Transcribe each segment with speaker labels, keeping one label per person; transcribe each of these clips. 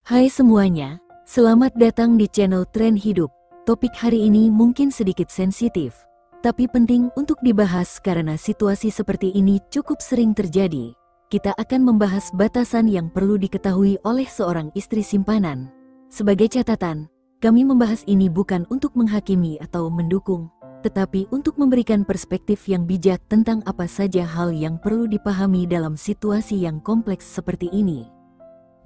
Speaker 1: Hai semuanya, selamat datang di channel Tren Hidup. Topik hari ini mungkin sedikit sensitif, tapi penting untuk dibahas karena situasi seperti ini cukup sering terjadi. Kita akan membahas batasan yang perlu diketahui oleh seorang istri simpanan. Sebagai catatan, kami membahas ini bukan untuk menghakimi atau mendukung, tetapi untuk memberikan perspektif yang bijak tentang apa saja hal yang perlu dipahami dalam situasi yang kompleks seperti ini.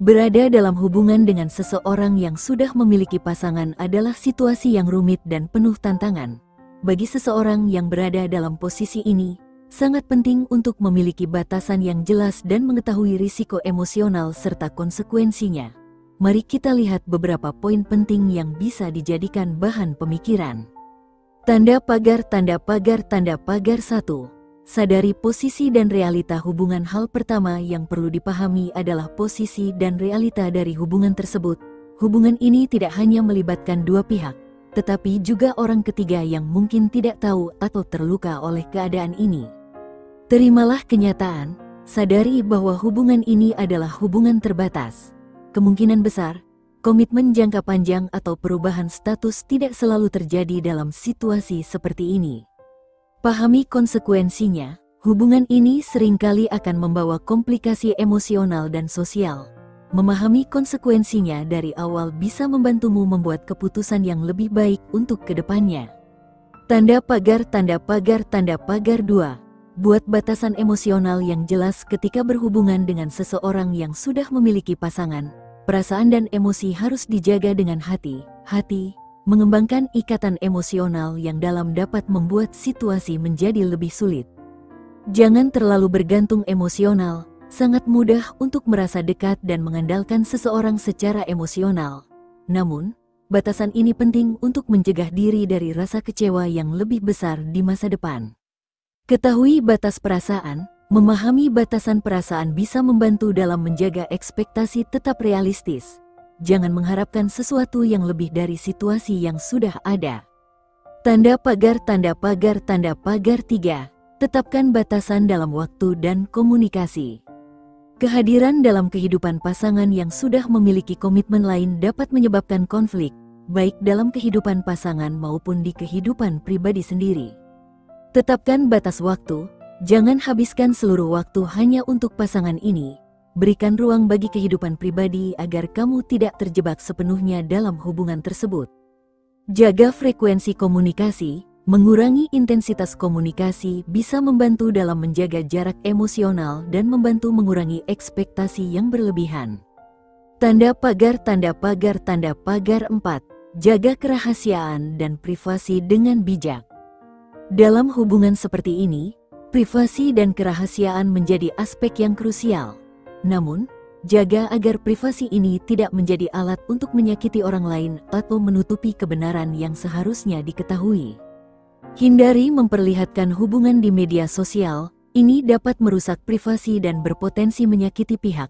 Speaker 1: Berada dalam hubungan dengan seseorang yang sudah memiliki pasangan adalah situasi yang rumit dan penuh tantangan. Bagi seseorang yang berada dalam posisi ini, sangat penting untuk memiliki batasan yang jelas dan mengetahui risiko emosional serta konsekuensinya. Mari kita lihat beberapa poin penting yang bisa dijadikan bahan pemikiran. Tanda pagar 1. Sadari posisi dan realita hubungan. Hal pertama yang perlu dipahami adalah posisi dan realita dari hubungan tersebut. Hubungan ini tidak hanya melibatkan dua pihak, tetapi juga orang ketiga yang mungkin tidak tahu atau terluka oleh keadaan ini. Terimalah kenyataan, sadari bahwa hubungan ini adalah hubungan terbatas. Kemungkinan besar, komitmen jangka panjang atau perubahan status tidak selalu terjadi dalam situasi seperti ini. Pahami konsekuensinya, hubungan ini seringkali akan membawa komplikasi emosional dan sosial. Memahami konsekuensinya dari awal bisa membantumu membuat keputusan yang lebih baik untuk kedepannya. Tanda pagar 2. Buat batasan emosional yang jelas ketika berhubungan dengan seseorang yang sudah memiliki pasangan. Perasaan dan emosi harus dijaga dengan hati-hati. Mengembangkan ikatan emosional yang dalam dapat membuat situasi menjadi lebih sulit. Jangan terlalu bergantung emosional, sangat mudah untuk merasa dekat dan mengandalkan seseorang secara emosional. Namun, batasan ini penting untuk mencegah diri dari rasa kecewa yang lebih besar di masa depan. Ketahui batas perasaan, memahami batasan perasaan bisa membantu dalam menjaga ekspektasi tetap realistis. Jangan mengharapkan sesuatu yang lebih dari situasi yang sudah ada. Tanda pagar 3. Tetapkan batasan dalam waktu dan komunikasi. Kehadiran dalam kehidupan pasangan yang sudah memiliki komitmen lain dapat menyebabkan konflik, baik dalam kehidupan pasangan maupun di kehidupan pribadi sendiri. Tetapkan batas waktu, jangan habiskan seluruh waktu hanya untuk pasangan ini. Berikan ruang bagi kehidupan pribadi agar kamu tidak terjebak sepenuhnya dalam hubungan tersebut. Jaga frekuensi komunikasi, mengurangi intensitas komunikasi bisa membantu dalam menjaga jarak emosional dan membantu mengurangi ekspektasi yang berlebihan. Tanda pagar 4. Jaga kerahasiaan dan privasi dengan bijak. Dalam hubungan seperti ini, privasi dan kerahasiaan menjadi aspek yang krusial. Namun, jaga agar privasi ini tidak menjadi alat untuk menyakiti orang lain atau menutupi kebenaran yang seharusnya diketahui. Hindari memperlihatkan hubungan di media sosial, ini dapat merusak privasi dan berpotensi menyakiti pihak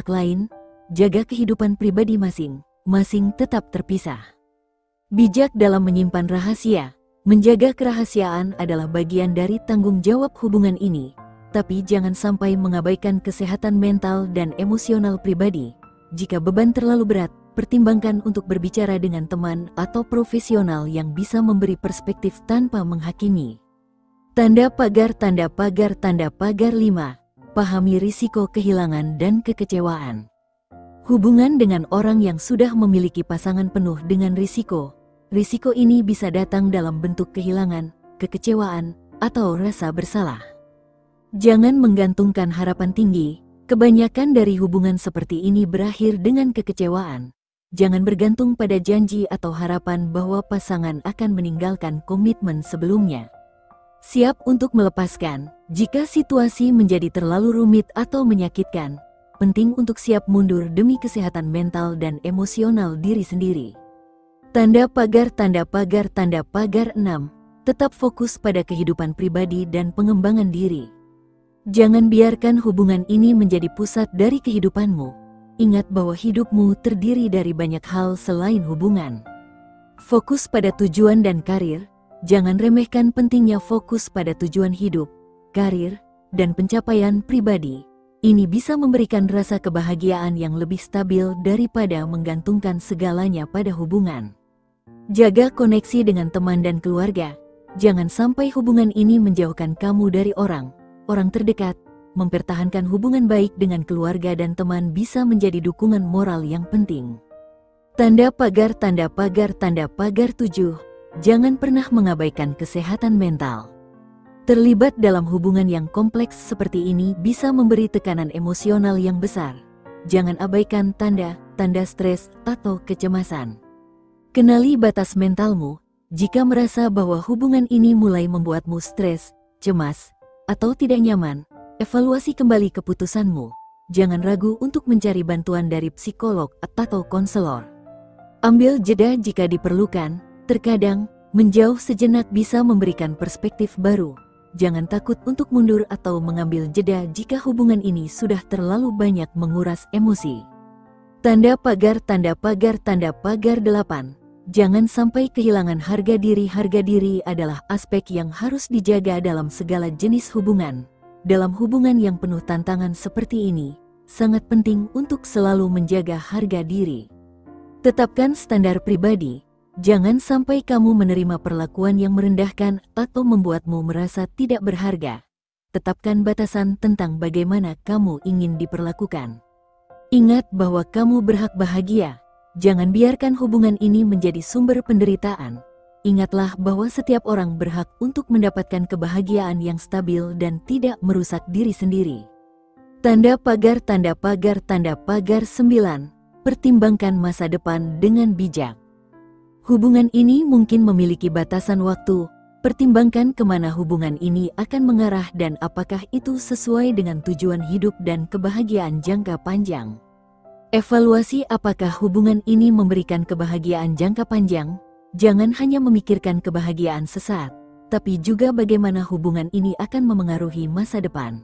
Speaker 1: lain. Jaga kehidupan pribadi masing-masing tetap terpisah. Bijak dalam menyimpan rahasia, menjaga kerahasiaan adalah bagian dari tanggung jawab hubungan ini. Tapi jangan sampai mengabaikan kesehatan mental dan emosional pribadi. Jika beban terlalu berat, pertimbangkan untuk berbicara dengan teman atau profesional yang bisa memberi perspektif tanpa menghakimi. Tanda pagar 5. Pahami risiko kehilangan dan kekecewaan. Hubungan dengan orang yang sudah memiliki pasangan penuh dengan risiko. Risiko ini bisa datang dalam bentuk kehilangan, kekecewaan, atau rasa bersalah. Jangan menggantungkan harapan tinggi, kebanyakan dari hubungan seperti ini berakhir dengan kekecewaan. Jangan bergantung pada janji atau harapan bahwa pasangan akan meninggalkan komitmen sebelumnya. Siap untuk melepaskan, jika situasi menjadi terlalu rumit atau menyakitkan. Penting untuk siap mundur demi kesehatan mental dan emosional diri sendiri. Tanda pagar 6. Tetap fokus pada kehidupan pribadi dan pengembangan diri. Jangan biarkan hubungan ini menjadi pusat dari kehidupanmu. Ingat bahwa hidupmu terdiri dari banyak hal selain hubungan. Fokus pada tujuan dan karir. Jangan remehkan pentingnya fokus pada tujuan hidup, karir, dan pencapaian pribadi. Ini bisa memberikan rasa kebahagiaan yang lebih stabil daripada menggantungkan segalanya pada hubungan. Jaga koneksi dengan teman dan keluarga. Jangan sampai hubungan ini menjauhkan kamu dari orang terdekat. Mempertahankan hubungan baik dengan keluarga dan teman bisa menjadi dukungan moral yang penting. Tanda pagar 7. Jangan pernah mengabaikan kesehatan mental. Terlibat dalam hubungan yang kompleks seperti ini bisa memberi tekanan emosional yang besar. Jangan abaikan tanda stres atau kecemasan. Kenali batas mentalmu. Jika merasa bahwa hubungan ini mulai membuatmu stres, cemas, atau tidak nyaman, evaluasi kembali keputusanmu. Jangan ragu untuk mencari bantuan dari psikolog atau konselor. Ambil jeda jika diperlukan. Terkadang, menjauh sejenak bisa memberikan perspektif baru. Jangan takut untuk mundur atau mengambil jeda jika hubungan ini sudah terlalu banyak menguras emosi. Tanda pagar 8. Jangan sampai kehilangan harga diri. Harga diri adalah aspek yang harus dijaga dalam segala jenis hubungan. Dalam hubungan yang penuh tantangan seperti ini, sangat penting untuk selalu menjaga harga diri. Tetapkan standar pribadi. Jangan sampai kamu menerima perlakuan yang merendahkan atau membuatmu merasa tidak berharga. Tetapkan batasan tentang bagaimana kamu ingin diperlakukan. Ingat bahwa kamu berhak bahagia. Jangan biarkan hubungan ini menjadi sumber penderitaan. Ingatlah bahwa setiap orang berhak untuk mendapatkan kebahagiaan yang stabil dan tidak merusak diri sendiri. Tanda pagar 9. Pertimbangkan masa depan dengan bijak. Hubungan ini mungkin memiliki batasan waktu. Pertimbangkan kemana hubungan ini akan mengarah dan apakah itu sesuai dengan tujuan hidup dan kebahagiaan jangka panjang. Evaluasi apakah hubungan ini memberikan kebahagiaan jangka panjang. Jangan hanya memikirkan kebahagiaan sesaat, tapi juga bagaimana hubungan ini akan memengaruhi masa depan.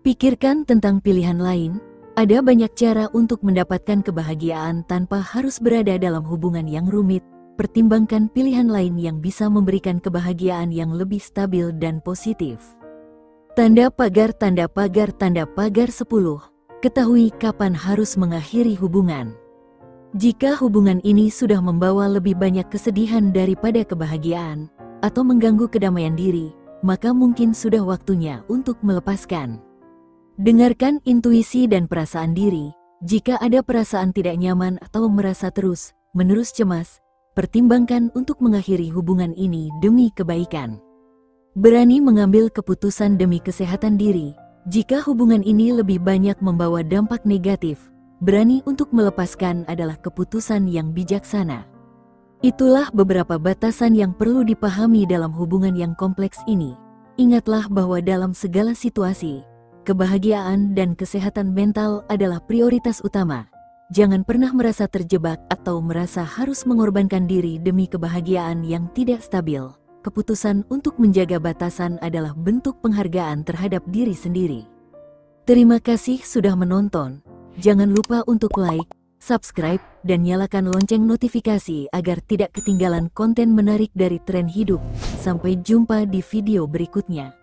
Speaker 1: Pikirkan tentang pilihan lain. Ada banyak cara untuk mendapatkan kebahagiaan tanpa harus berada dalam hubungan yang rumit. Pertimbangkan pilihan lain yang bisa memberikan kebahagiaan yang lebih stabil dan positif. Tanda pagar 10. Ketahui kapan harus mengakhiri hubungan. Jika hubungan ini sudah membawa lebih banyak kesedihan daripada kebahagiaan, atau mengganggu kedamaian diri, maka mungkin sudah waktunya untuk melepaskan. Dengarkan intuisi dan perasaan diri. Jika ada perasaan tidak nyaman atau merasa terus-menerus cemas, pertimbangkan untuk mengakhiri hubungan ini demi kebaikan. Berani mengambil keputusan demi kesehatan diri. Jika hubungan ini lebih banyak membawa dampak negatif, berani untuk melepaskan adalah keputusan yang bijaksana. Itulah beberapa batasan yang perlu dipahami dalam hubungan yang kompleks ini. Ingatlah bahwa dalam segala situasi, kebahagiaan dan kesehatan mental adalah prioritas utama. Jangan pernah merasa terjebak atau merasa harus mengorbankan diri demi kebahagiaan yang tidak stabil. Keputusan untuk menjaga batasan adalah bentuk penghargaan terhadap diri sendiri. Terima kasih sudah menonton. Jangan lupa untuk like, subscribe, dan nyalakan lonceng notifikasi agar tidak ketinggalan konten menarik dari Tren Hidup. Sampai jumpa di video berikutnya.